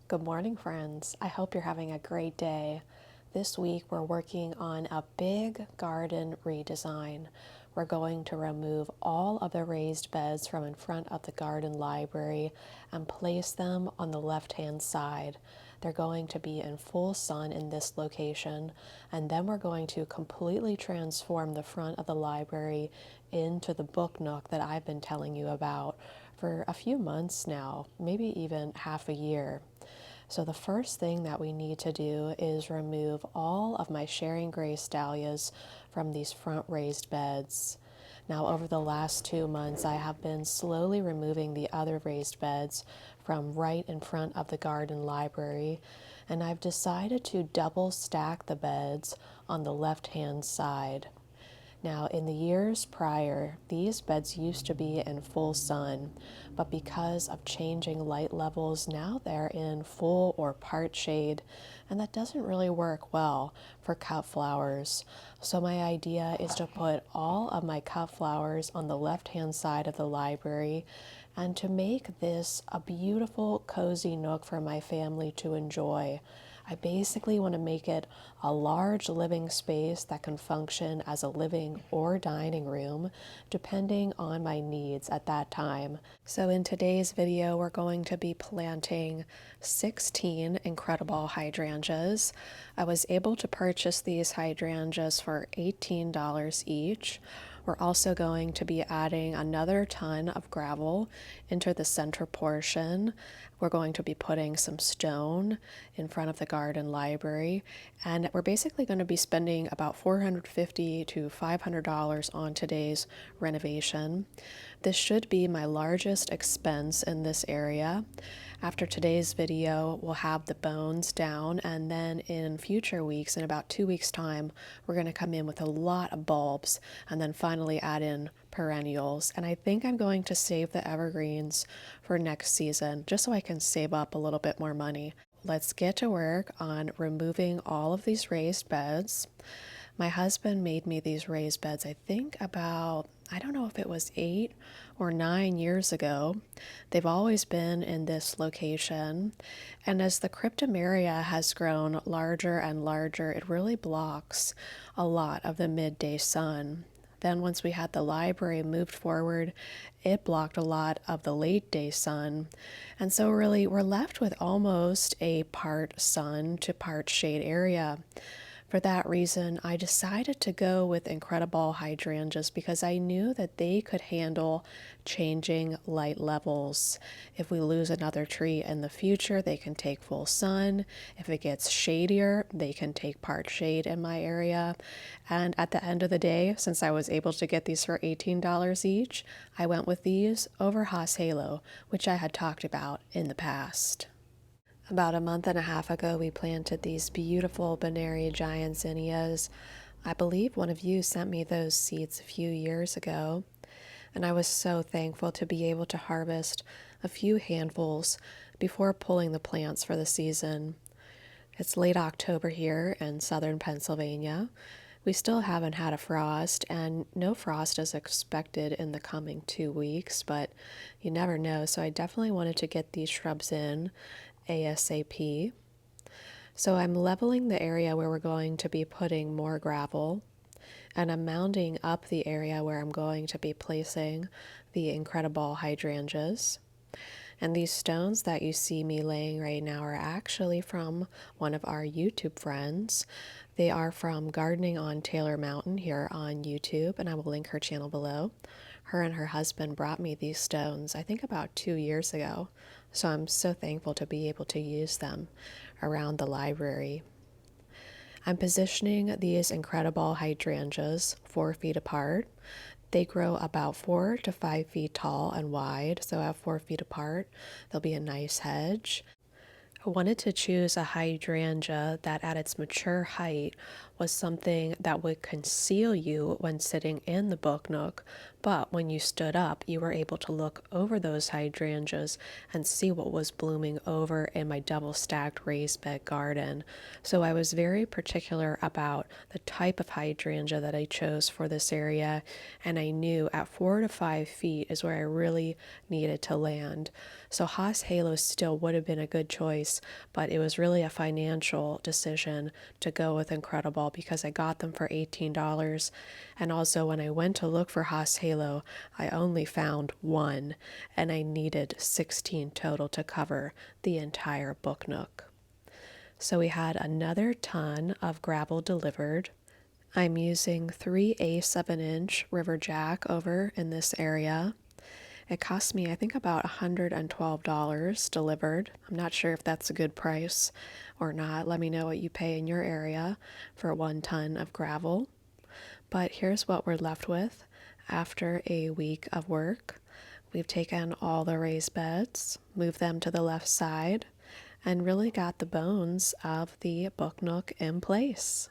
Good morning, friends. I hope you're having a great day. This week we're working on a big garden redesign. We're going to remove all of the raised beds from in front of the garden library and place them on the left-hand side. They're going to be in full sun in this location, and then we're going to completely transform the front of the library into the book nook that I've been telling you about for a few months now, maybe even half a year. So the first thing that we need to do is remove all of my Sharing Grace dahlias from these front raised beds. Now, over the last 2 months, I have been slowly removing the other raised beds from right in front of the garden library, and I've decided to double stack the beds on the left-hand side. Now, in the years prior, these beds used to be in full sun, but because of changing light levels, now they're in full or part shade, and that doesn't really work well for cut flowers. So my idea is to put all of my cut flowers on the left-hand side of the library and to make this a beautiful, cozy nook for my family to enjoy. I basically want to make it a large living space that can function as a living or dining room, depending on my needs at that time. So in today's video, we're going to be planting 16 incredible hydrangeas. I was able to purchase these hydrangeas for $18 each. We're also going to be adding another ton of gravel into the center portion. We're going to be putting some stone in front of the garden library, and we're basically going to be spending about $450 to $500 on today's renovation. This should be my largest expense in this area. After today's video, we'll have the bones down, and then in future weeks, in about 2 weeks' time, we're going to come in with a lot of bulbs and then finally add in perennials. And I think I'm going to save the evergreens for next season just so I can save up a little bit more money. Let's get to work on removing all of these raised beds. My husband made me these raised beds, I think about, I don't know if it was 8 or 9 years ago. They've always been in this location. And as the cryptomeria has grown larger and larger, it really blocks a lot of the midday sun. Then once we had the library moved forward, it blocked a lot of the late day sun. And so really we're left with almost a part sun to part shade area. For that reason, I decided to go with incredible hydrangeas because I knew that they could handle changing light levels. If we lose another tree in the future, they can take full sun. If it gets shadier, they can take part shade in my area. And at the end of the day, since I was able to get these for $18 each, I went with these over Haas Halo, which I had talked about in the past. About a month and a half ago, we planted these beautiful Bonary giant zinnias. I believe one of you sent me those seeds a few years ago, and I was so thankful to be able to harvest a few handfuls before pulling the plants for the season. It's late October here in southern Pennsylvania. We still haven't had a frost, and no frost is expected in the coming 2 weeks, but you never know, so I definitely wanted to get these shrubs in ASAP. So I'm leveling the area where we're going to be putting more gravel, and I'm mounding up the area where I'm going to be placing the incredible hydrangeas. And these stones that you see me laying right now are actually from one of our YouTube friends. They are from Gardening on Taylor Mountain here on YouTube, and I will link her channel below. Her and her husband brought me these stones, I think about 2 years ago, so I'm so thankful to be able to use them around the library. I'm positioning these incredible hydrangeas 4 feet apart. They grow about 4 to 5 feet tall and wide, so at 4 feet apart, they'll be a nice hedge. I wanted to choose a hydrangea that at its mature height was something that would conceal you when sitting in the book nook, But when you stood up, you were able to look over those hydrangeas and see what was blooming over in my double stacked raised bed garden. So I was very particular about the type of hydrangea that I chose for this area, and I knew at 4 to 5 feet is where I really needed to land. So Haas Halos still would have been a good choice, but it was really a financial decision to go with Incredible because I got them for $18. And also when I went to look for Haas Halo, I only found one, and I needed 16 total to cover the entire book nook. So we had another ton of gravel delivered. I'm using 3/8 of an inch River Jack over in this area. It cost me, I think, about $112 delivered. I'm not sure if that's a good price or not. Let me know what you pay in your area for 1 ton of gravel. But here's what we're left with after a week of work. We've taken all the raised beds, moved them to the left side, and really got the bones of the book nook in place.